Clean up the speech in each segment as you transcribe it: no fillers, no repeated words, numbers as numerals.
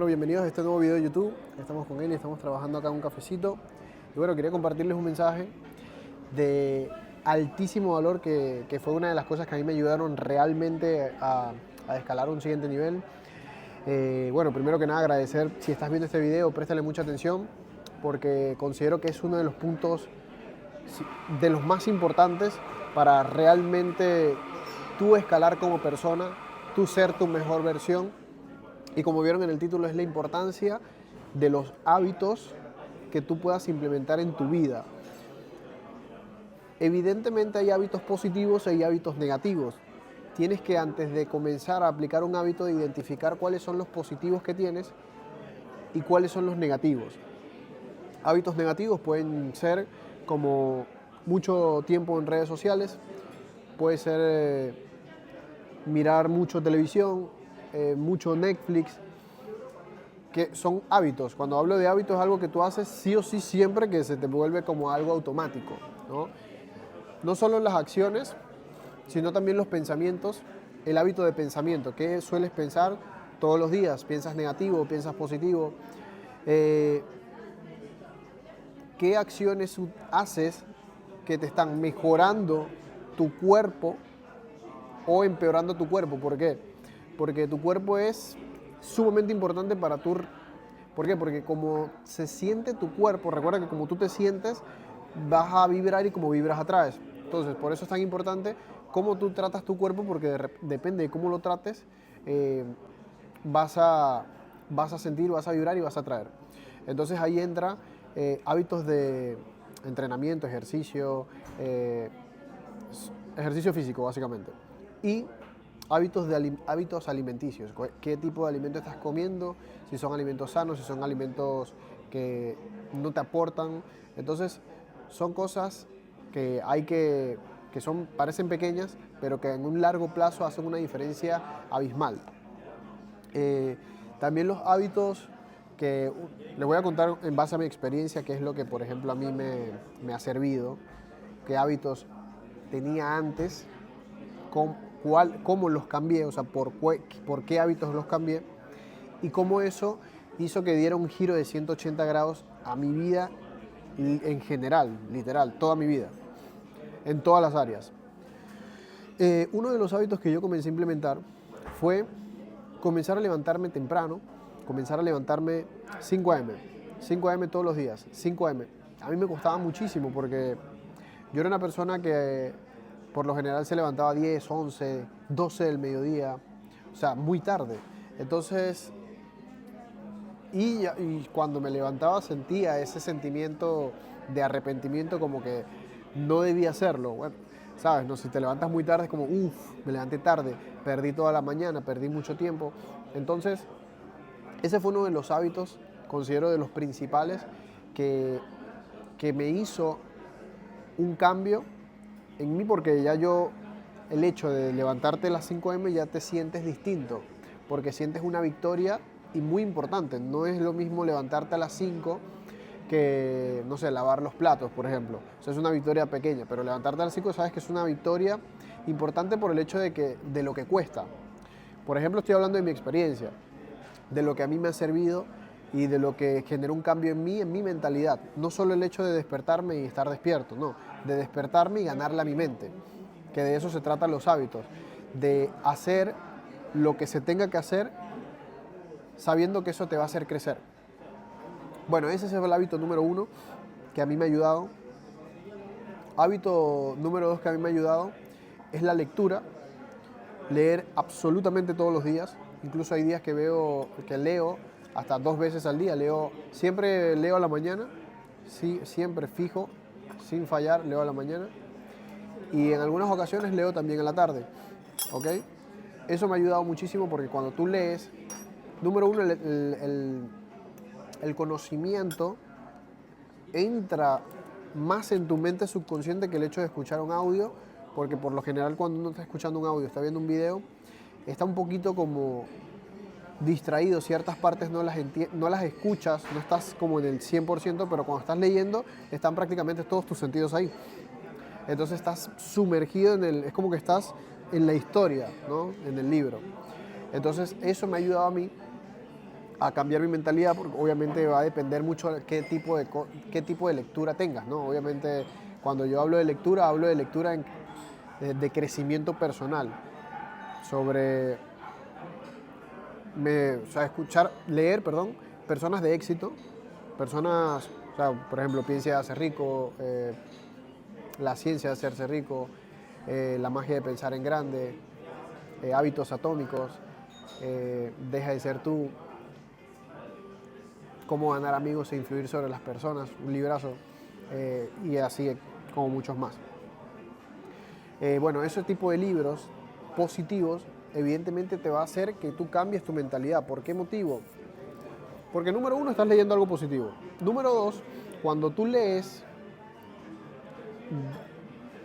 Bueno, bienvenidos a este nuevo video de YouTube. Estamos con Eli, estamos trabajando acá en un cafecito. Y bueno, quería compartirles un mensaje de altísimo valor que fue una de las cosas que a mí me ayudaron realmente a escalar a un siguiente nivel. Bueno, primero que nada agradecer, si estás viendo este video, préstale mucha atención porque considero que es uno de los puntos de los más importantes para realmente tú escalar como persona, tú ser tu mejor versión. Y como vieron en el título, es la importancia de los hábitos que tú puedas implementar en tu vida. Evidentemente hay hábitos positivos y hay hábitos negativos. Tienes que, antes de comenzar a aplicar un hábito, identificar cuáles son los positivos que tienes y cuáles son los negativos. Hábitos negativos pueden ser como mucho tiempo en redes sociales, puede ser mirar mucho televisión, mucho Netflix, que son hábitos. Cuando hablo de hábitos es algo que tú haces sí o sí siempre, que se te vuelve como algo automático, ¿no? No solo las acciones, sino también los pensamientos, el hábito de pensamiento. ¿Qué sueles pensar todos los días? ¿Piensas negativo? ¿Piensas positivo? ¿Qué acciones haces que te están mejorando tu cuerpo o empeorando tu cuerpo? ¿Por qué? Porque tu cuerpo es sumamente importante para tu... ¿Por qué? Porque como se siente tu cuerpo, recuerda que como tú te sientes, vas a vibrar y como vibras atraes. Entonces, por eso es tan importante cómo tú tratas tu cuerpo, porque depende de cómo lo trates, vas a sentir, vas a vibrar y vas a atraer. Entonces ahí entra hábitos de entrenamiento, ejercicio físico básicamente. Y hábitos alimenticios. ¿Qué tipo de alimento estás comiendo? Si son alimentos sanos, si son alimentos que no te aportan. Entonces, son cosas que parecen pequeñas, pero que en un largo plazo hacen una diferencia abismal. También los hábitos que les voy a contar en base a mi experiencia, qué es lo que, por ejemplo, a mí me ha servido, qué hábitos tenía antes, cómo los cambié, o sea, por qué hábitos los cambié y cómo eso hizo que diera un giro de 180 grados a mi vida en general, literal, toda mi vida, en todas las áreas. Uno de los hábitos que yo comencé a implementar fue comenzar a levantarme temprano, comenzar a levantarme 5 a.m., 5 a.m. todos los días, 5 a.m. A mí me costaba muchísimo porque yo era una persona que por lo general se levantaba 10, 11, 12 del mediodía, o sea, muy tarde. Entonces, y cuando me levantaba sentía ese sentimiento de arrepentimiento, como que no debía hacerlo. Bueno, sabes, no, si te levantas muy tarde es como, me levanté tarde, perdí toda la mañana, perdí mucho tiempo. Entonces, ese fue uno de los hábitos, considero de los principales, que me hizo un cambio en mí, porque ya el hecho de levantarte a las 5 a.m. ya te sientes distinto, porque sientes una victoria y muy importante. No es lo mismo levantarte a las 5 que, no sé, lavar los platos, por ejemplo. O sea, es una victoria pequeña, pero levantarte a las 5 sabes que es una victoria importante por el hecho de lo que cuesta. Por ejemplo, estoy hablando de mi experiencia, de lo que a mí me ha servido y de lo que generó un cambio en mi mentalidad. No solo el hecho de despertarme y estar despierto, no, de despertarme y ganarle a mi mente, que de eso se tratan los hábitos, de hacer lo que se tenga que hacer sabiendo que eso te va a hacer crecer. Bueno, ese es el hábito número 1 que a mí me ha ayudado. Hábito número 2 que a mí me ha ayudado es la lectura. Leer absolutamente todos los días. Incluso hay días que leo hasta 2 veces al día. Siempre leo a la mañana, sí, siempre fijo, sin fallar, leo a la mañana. Y en algunas ocasiones leo también a la tarde, ¿ok? Eso me ha ayudado muchísimo porque cuando tú lees, número 1, el conocimiento entra más en tu mente subconsciente que el hecho de escuchar un audio, porque por lo general cuando uno está escuchando un audio, está viendo un video, está un poquito como distraído, ciertas partes no las escuchas, no estás como en el 100%, pero cuando estás leyendo están prácticamente todos tus sentidos ahí. Entonces estás sumergido es como que estás en la historia, ¿no? En el libro. Entonces eso me ha ayudado a mí a cambiar mi mentalidad, porque obviamente va a depender mucho de qué tipo de lectura tengas, ¿no? Obviamente, cuando yo hablo de lectura de crecimiento personal, sobre, o sea, leer, perdón, personas de éxito, personas, o sea, por ejemplo, Piensa y Hágase Rico, La ciencia de hacerse rico, La magia de pensar en grande, Hábitos atómicos, Deja de ser tú, Cómo ganar amigos e influir sobre las personas, un librazo, y así como muchos más. Bueno, ese tipo de libros positivos evidentemente te va a hacer que tú cambies tu mentalidad. ¿Por qué motivo? Porque número uno, estás leyendo algo positivo. Número dos, cuando tú lees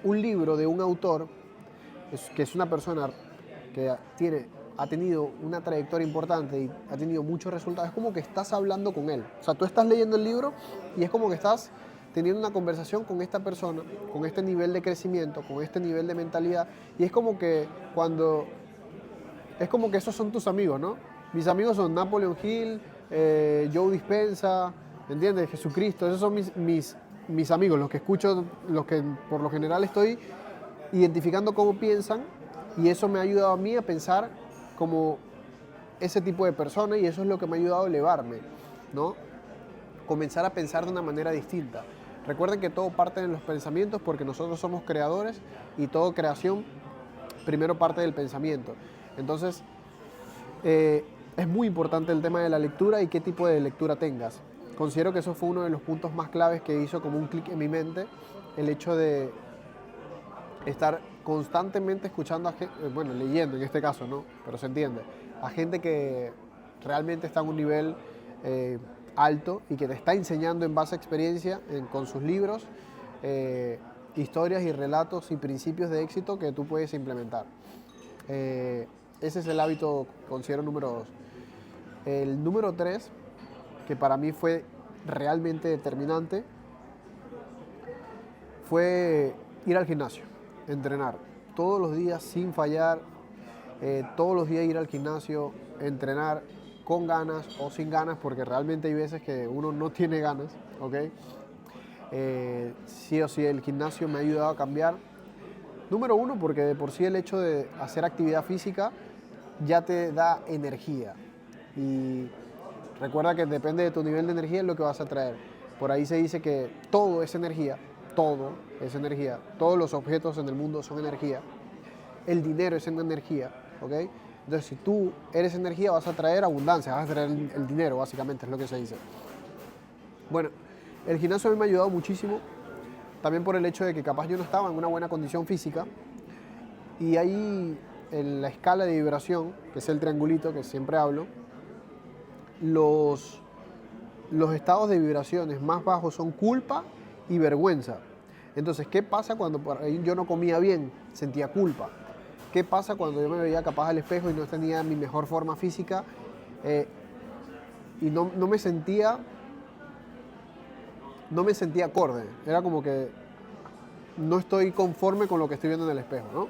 un libro de un autor, que es una persona que ha tenido una trayectoria importante y ha tenido muchos resultados, es como que estás hablando con él. O sea, tú estás leyendo el libro y es como que estás teniendo una conversación con esta persona, con este nivel de crecimiento, con este nivel de mentalidad, y es como que esos son tus amigos, ¿no? Mis amigos son Napoleon Hill, Joe Dispenza, ¿entiendes? Jesucristo, esos son mis amigos, los que escucho, los que por lo general estoy identificando cómo piensan, y eso me ha ayudado a mí a pensar como ese tipo de persona, y eso es lo que me ha ayudado a elevarme, ¿no? Comenzar a pensar de una manera distinta. Recuerden que todo parte de los pensamientos, porque nosotros somos creadores y toda creación primero parte del pensamiento. Entonces, es muy importante el tema de la lectura y qué tipo de lectura tengas. Considero que eso fue uno de los puntos más claves que hizo como un clic en mi mente, el hecho de estar constantemente escuchando bueno, leyendo en este caso, ¿no? Pero se entiende, a gente que realmente está en un nivel alto y que te está enseñando en base a experiencia, con sus libros, historias y relatos y principios de éxito que tú puedes implementar. Ese es el hábito, considero, número 2. El número 3, que para mí fue realmente determinante, fue ir al gimnasio, entrenar todos los días sin fallar, todos los días ir al gimnasio, entrenar con ganas o sin ganas, porque realmente hay veces que uno no tiene ganas, ¿ok? Sí o sí el gimnasio me ha ayudado a cambiar. Número uno, porque de por sí el hecho de hacer actividad física ya te da energía, y recuerda que depende de tu nivel de energía es lo que vas a traer. Por ahí se dice que todo es energía, todos los objetos en el mundo son energía, el dinero es energía, ¿ok? Entonces, si tú eres energía, vas a traer abundancia, vas a traer el dinero, básicamente, es lo que se dice. Bueno, el gimnasio a mí me ha ayudado muchísimo, también por el hecho de que capaz yo no estaba en una buena condición física, y ahí en la escala de vibración, que es el triangulito que siempre hablo, los estados de vibraciones más bajos son culpa y vergüenza. Entonces, ¿qué pasa cuando por ahí yo no comía bien? Sentía culpa. ¿Qué pasa cuando yo me veía capaz al espejo y no tenía mi mejor forma física, y no me sentía acorde? Era como que no estoy conforme con lo que estoy viendo en el espejo, ¿no?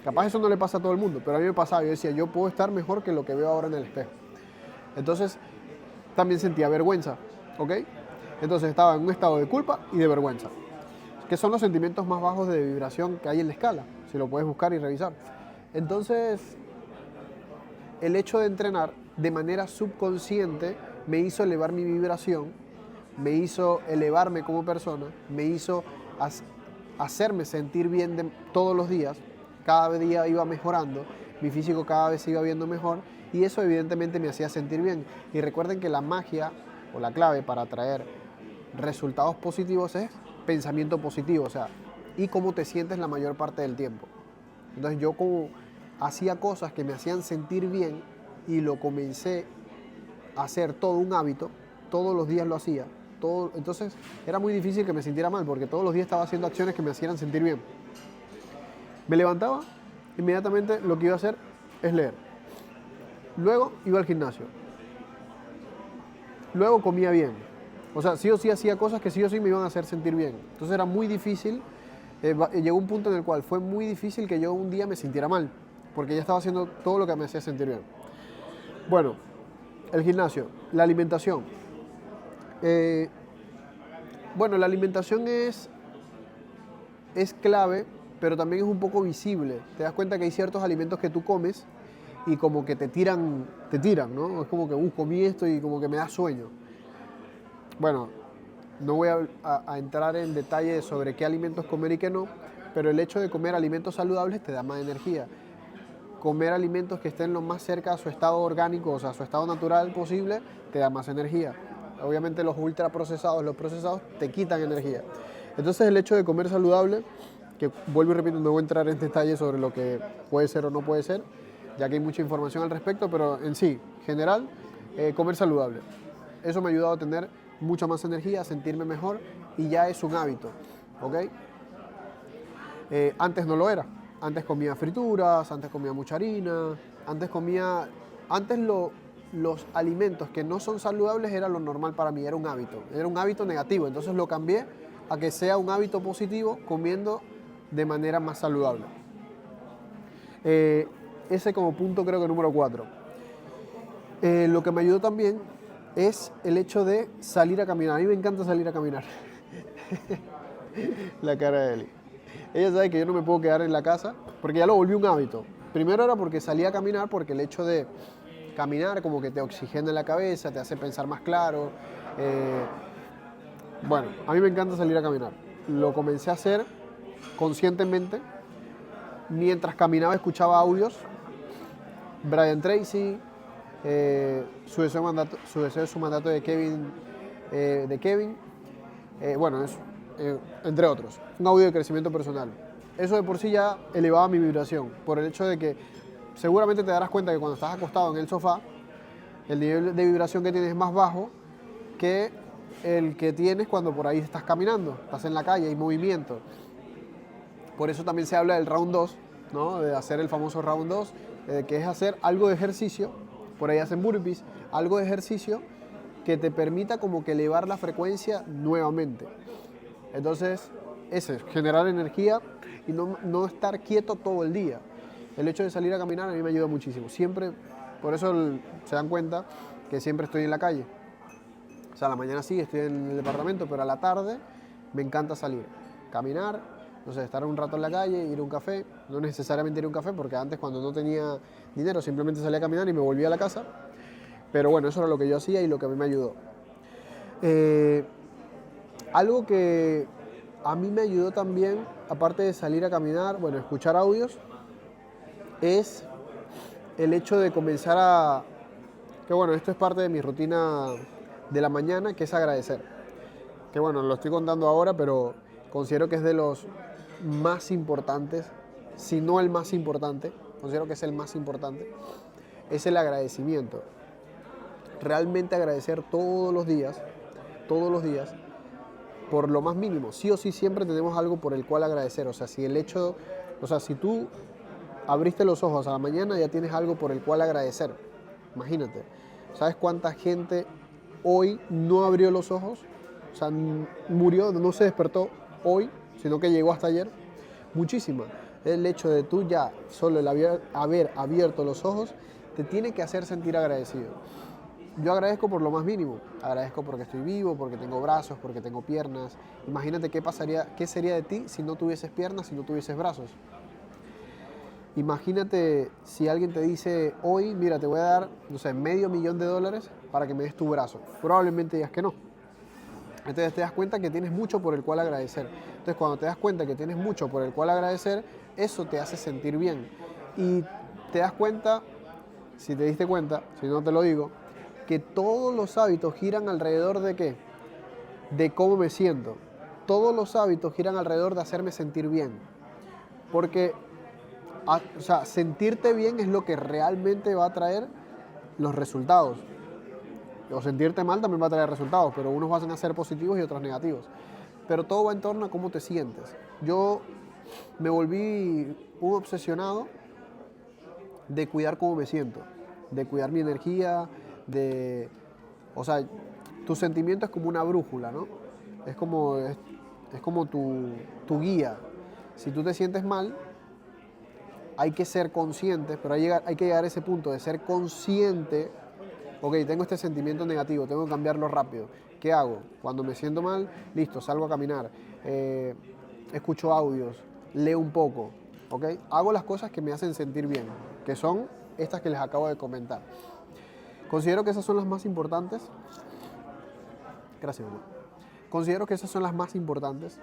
Capaz eso no le pasa a todo el mundo, pero a mí me pasaba. Yo decía, yo puedo estar mejor que lo que veo ahora en el espejo. Entonces, también sentía vergüenza, ¿ok? Entonces estaba en un estado de culpa y de vergüenza, que son los sentimientos más bajos de vibración que hay en la escala, si lo puedes buscar y revisar. Entonces, el hecho de entrenar de manera subconsciente me hizo elevar mi vibración, me hizo elevarme como persona, me hizo hacerme sentir bien todos los días. Cada día iba mejorando, mi físico cada vez se iba viendo mejor, y eso evidentemente me hacía sentir bien. Y recuerden que la magia o la clave para atraer resultados positivos es pensamiento positivo, o sea, y cómo te sientes la mayor parte del tiempo. Entonces yo como hacía cosas que me hacían sentir bien y lo comencé a hacer todo un hábito, todos los días lo hacía, entonces era muy difícil que me sintiera mal, porque todos los días estaba haciendo acciones que me hacían sentir bien. Me levantaba, inmediatamente lo que iba a hacer es leer. Luego iba al gimnasio. Luego comía bien. O sea, sí o sí hacía cosas que sí o sí me iban a hacer sentir bien. Entonces era muy difícil, llegó un punto en el cual fue muy difícil que yo un día me sintiera mal, porque ya estaba haciendo todo lo que me hacía sentir bien. Bueno, El gimnasio, la alimentación. Eh, bueno, la alimentación es clave, pero también es un poco visible. Te das cuenta que hay ciertos alimentos que tú comes y como que te tiran, ¿no? Es como que, comí esto y como que me da sueño. Bueno, no voy a entrar en detalle sobre qué alimentos comer y qué no, pero el hecho de comer alimentos saludables te da más energía. Comer alimentos que estén lo más cerca a su estado orgánico, o sea, a su estado natural posible, te da más energía. Obviamente los ultraprocesados, los procesados, te quitan energía. Entonces el hecho de comer saludable, que vuelvo y repito, no voy a entrar en detalle sobre lo que puede ser o no puede ser, ya que hay mucha información al respecto, pero en sí, general, comer saludable. Eso me ha ayudado a tener mucha más energía, a sentirme mejor y ya es un hábito, ¿ok? Antes no lo era. Antes comía frituras, antes comía mucha harina, antes los alimentos que no son saludables era lo normal para mí, era un hábito negativo, entonces lo cambié a que sea un hábito positivo comiendo de manera más saludable. Ese como punto creo que número 4. Lo que me ayudó también es el hecho de salir a caminar. A mí me encanta salir a caminar. La cara de Eli. Ella sabe que yo no me puedo quedar en la casa porque ya lo volví un hábito. Primero era porque salía a caminar, porque el hecho de caminar como que te oxigena la cabeza, te hace pensar más claro. Bueno, a mí me encanta salir a caminar. Lo comencé a hacer conscientemente. Mientras caminaba escuchaba audios. Brian Tracy, su deseo de su mandato de Kevin, bueno, eso, entre otros. Un audio de crecimiento personal. Eso de por sí ya elevaba mi vibración, por el hecho de que seguramente te darás cuenta que cuando estás acostado en el sofá, el nivel de vibración que tienes es más bajo que el que tienes cuando por ahí estás caminando, estás en la calle, hay movimiento. Por eso también se habla del round 2, ¿no? De hacer el famoso round 2, que es hacer algo de ejercicio, por ahí hacen burpees, algo de ejercicio que te permita como que elevar la frecuencia nuevamente. Entonces, ese es generar energía y no estar quieto todo el día. El hecho de salir a caminar a mí me ayuda muchísimo. Siempre, por eso se dan cuenta que siempre estoy en la calle. O sea, a la mañana sí, estoy en el departamento, pero a la tarde me encanta salir, caminar, no sé, estar un rato en la calle, ir a un café. No necesariamente ir a un café, porque antes cuando no tenía dinero simplemente salía a caminar y me volvía a la casa. Pero bueno, eso era lo que yo hacía y lo que a mí me ayudó. Algo que a mí me ayudó también, aparte de salir a caminar, bueno, escuchar audios, es el hecho de comenzar que bueno, esto es parte de mi rutina de la mañana, que es agradecer. Que bueno, lo estoy contando ahora, pero considero que es de los más importantes, si no el más importante, considero que es el más importante, es el agradecimiento. Realmente agradecer todos los días, por lo más mínimo. Sí o sí siempre tenemos algo por el cual agradecer. O sea, si tú abriste los ojos a la mañana, ya tienes algo por el cual agradecer. Imagínate. ¿Sabes cuánta gente hoy no abrió los ojos? O sea, murió, no se despertó hoy, sino que llegó hasta ayer. Muchísima. El hecho de tú ya, solo el haber abierto los ojos, te tiene que hacer sentir agradecido. Yo agradezco por lo más mínimo. Agradezco porque estoy vivo, porque tengo brazos, porque tengo piernas. Imagínate qué sería de ti si no tuvieses piernas, si no tuvieses brazos. Imagínate si alguien te dice hoy, mira, te voy a dar, no sé, $500,000 para que me des tu brazo. Probablemente digas que no. Entonces te das cuenta que tienes mucho por el cual agradecer. Entonces cuando te das cuenta que tienes mucho por el cual agradecer, eso te hace sentir bien. Y te das cuenta, si te diste cuenta, si no te lo digo, que todos los hábitos giran alrededor de ¿qué? De cómo me siento. Todos los hábitos giran alrededor de hacerme sentir bien. Porque o sea, sentirte bien es lo que realmente va a traer los resultados. O sentirte mal también va a traer resultados, pero unos van a ser positivos y otros negativos. Pero todo va en torno a cómo te sientes. Yo me volví un obsesionado de cuidar cómo me siento, de cuidar mi energía, o sea, tu sentimiento es como una brújula, ¿no? Es como tu guía. Si tú te sientes mal, hay que ser consciente, pero hay que llegar a ese punto de ser consciente Ok, tengo este sentimiento negativo, tengo que cambiarlo rápido. ¿Qué hago? Cuando me siento mal, listo, salgo a caminar, escucho audios, leo un poco, ¿ok? Hago las cosas que me hacen sentir bien, que son estas que les acabo de comentar. Considero que esas son las más importantes. Gracias, mamá. Considero que esas son las más importantes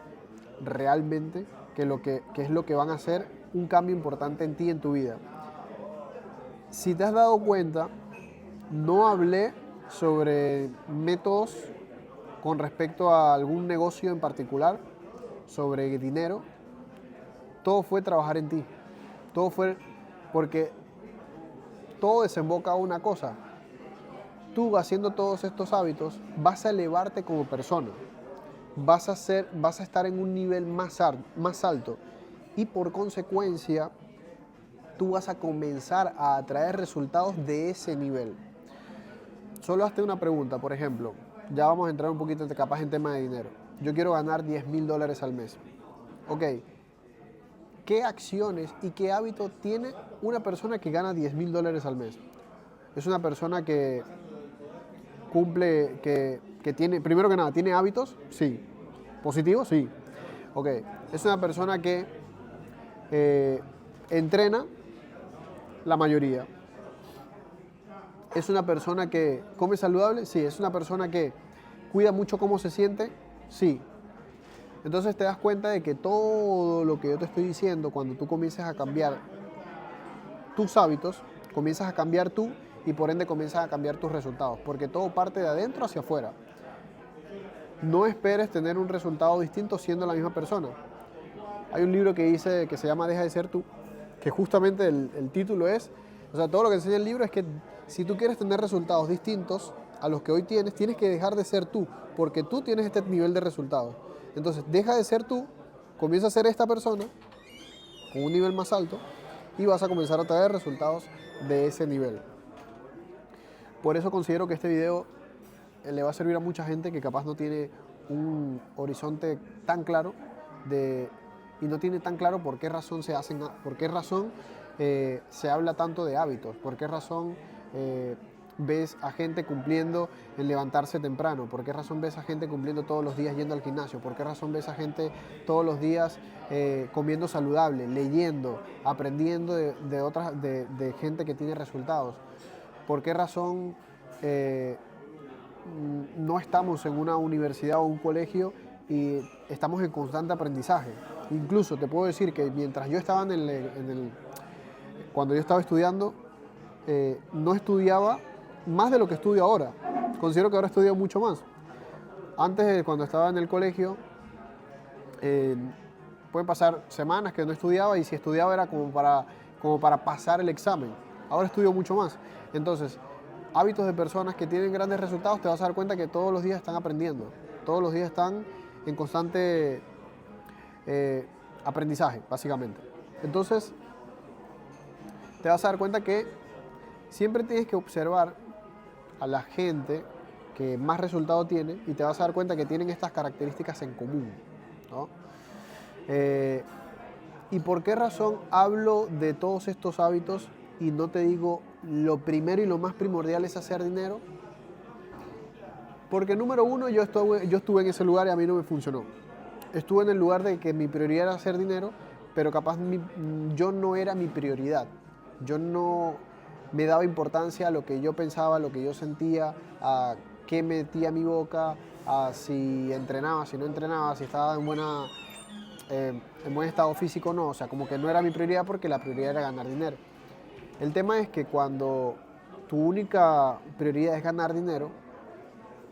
realmente, que es lo que van a hacer un cambio importante en ti, en tu vida. Si te has dado cuenta, no hablé sobre métodos con respecto a algún negocio en particular, sobre dinero. Todo fue trabajar en ti. Todo fue porque todo desemboca a una cosa. Tú haciendo todos estos hábitos vas a elevarte como persona. Vas a estar en un nivel más alto y por consecuencia tú vas a comenzar a atraer resultados de ese nivel. Solo hazte una pregunta, por ejemplo, ya vamos a entrar un poquito capaz en tema de dinero. Yo quiero ganar $10,000 al mes. Ok, ¿qué acciones y qué hábitos tiene una persona que gana $10,000 al mes? Es una persona que cumple, que tiene, primero que nada, ¿tiene hábitos? Sí. ¿Positivos? Sí. Ok, es una persona que entrena la mayoría. ¿Es una persona que come saludable? Sí. ¿Es una persona que cuida mucho cómo se siente? Sí. Entonces te das cuenta de que todo lo que yo te estoy diciendo, cuando tú comiences a cambiar tus hábitos, comienzas a cambiar tú y por ende comienzas a cambiar tus resultados, porque todo parte de adentro hacia afuera. No esperes tener un resultado distinto siendo la misma persona. Hay un libro que se llama Deja de ser tú, que justamente el título es, o sea, todo lo que enseña el libro es que si tú quieres tener resultados distintos a los que hoy tienes, tienes que dejar de ser tú, porque tú tienes este nivel de resultados. Entonces, deja de ser tú, comienza a ser esta persona con un nivel más alto y vas a comenzar a traer resultados de ese nivel. Por eso considero que este video le va a servir a mucha gente que capaz no tiene un horizonte tan claro y no tiene tan claro por qué razón se habla tanto de hábitos, por qué razón ves a gente cumpliendo en levantarse temprano, por qué razón ves a gente cumpliendo todos los días yendo al gimnasio, por qué razón ves a gente todos los días comiendo saludable, leyendo, aprendiendo de gente que tiene resultados, por qué razón no estamos en una universidad o un colegio y estamos en constante aprendizaje. Incluso te puedo decir que mientras yo estaba cuando yo estaba estudiando, no estudiaba más de lo que estudio ahora. Considero que ahora estudio mucho más. Antes, cuando estaba en el colegio, pueden pasar semanas que no estudiaba y si estudiaba era como para pasar el examen. Ahora estudio mucho más. Entonces, hábitos de personas que tienen grandes resultados, te vas a dar cuenta que todos los días están aprendiendo. Todos los días están en constante aprendizaje, básicamente. Entonces, te vas a dar cuenta que siempre tienes que observar a la gente que más resultado tiene y te vas a dar cuenta que tienen estas características en común, ¿no? ¿Y por qué razón hablo de todos estos hábitos y no te digo lo primero y lo más primordial es hacer dinero? Porque número uno, yo estuve en ese lugar y a mí no me funcionó. Estuve en el lugar de que mi prioridad era hacer dinero, pero capaz yo no era mi prioridad. Yo no me daba importancia a lo que yo pensaba, a lo que yo sentía, a qué metía mi boca, a si entrenaba, si no entrenaba, si estaba en buen estado físico o no. O sea, como que no era mi prioridad porque la prioridad era ganar dinero. El tema es que cuando tu única prioridad es ganar dinero,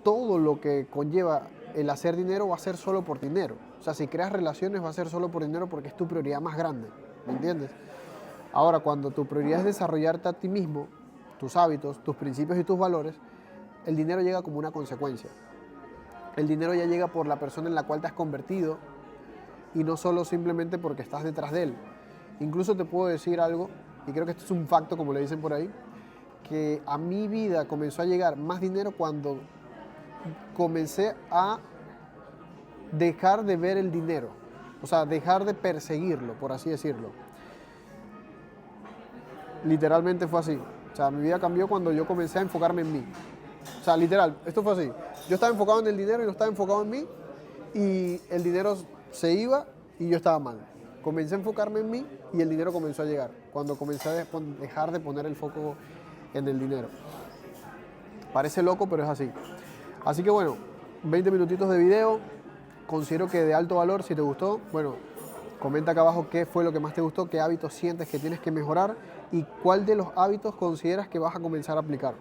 todo lo que conlleva el hacer dinero va a ser solo por dinero. O sea, si creas relaciones va a ser solo por dinero porque es tu prioridad más grande, ¿me entiendes? Ahora, cuando tu prioridad es desarrollarte a ti mismo, tus hábitos, tus principios y tus valores, el dinero llega como una consecuencia. El dinero ya llega por la persona en la cual te has convertido y no solo simplemente porque estás detrás de él. Incluso te puedo decir algo, y creo que esto es un facto como le dicen por ahí, que a mi vida comenzó a llegar más dinero cuando comencé a dejar de ver el dinero, o sea, dejar de perseguirlo, por así decirlo. Literalmente fue así. O sea, mi vida cambió cuando yo comencé a enfocarme en mí. O sea, literal, esto fue así. Yo estaba enfocado en el dinero y no estaba enfocado en mí, y el dinero se iba y yo estaba mal. Comencé a enfocarme en mí y el dinero comenzó a llegar, cuando comencé a dejar de poner el foco en el dinero. Parece loco, pero es así. Así que bueno, 20 minutitos de video, considero que de alto valor. Si te gustó, bueno, comenta acá abajo qué fue lo que más te gustó, qué hábitos sientes que tienes que mejorar y cuál de los hábitos consideras que vas a comenzar a aplicar.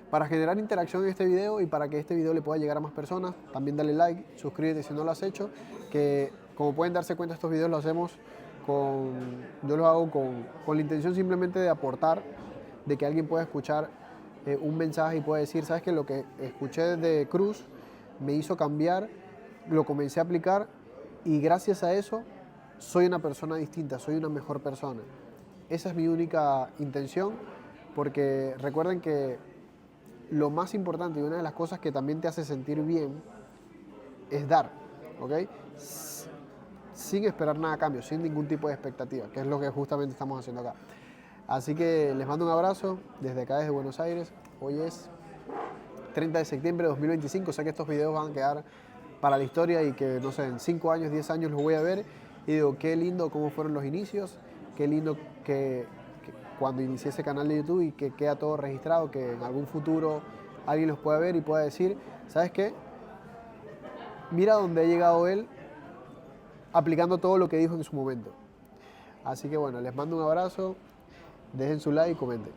Para generar interacción en este video y para que este video le pueda llegar a más personas, también dale like, suscríbete si no lo has hecho, que como pueden darse cuenta estos videos los hacemos yo los hago con la intención simplemente de aportar, de que alguien pueda escuchar un mensaje y pueda decir, sabes que lo que escuché de Cruz me hizo cambiar, lo comencé a aplicar y gracias a eso soy una persona distinta, soy una mejor persona. Esa es mi única intención, porque recuerden que lo más importante y una de las cosas que también te hace sentir bien es dar, ¿ok? Sin esperar nada a cambio, sin ningún tipo de expectativa, que es lo que justamente estamos haciendo acá. Así que les mando un abrazo desde acá, desde Buenos Aires. Hoy es 30 de septiembre de 2025. Sé que estos videos van a quedar para la historia y que, no sé, en 5 años, 10 años los voy a ver y digo, qué lindo cómo fueron los inicios, qué lindo que cuando inicié ese canal de YouTube y que queda todo registrado, que en algún futuro alguien los pueda ver y pueda decir, ¿sabes qué? Mira dónde ha llegado él aplicando todo lo que dijo en su momento. Así que bueno, les mando un abrazo, dejen su like y comenten.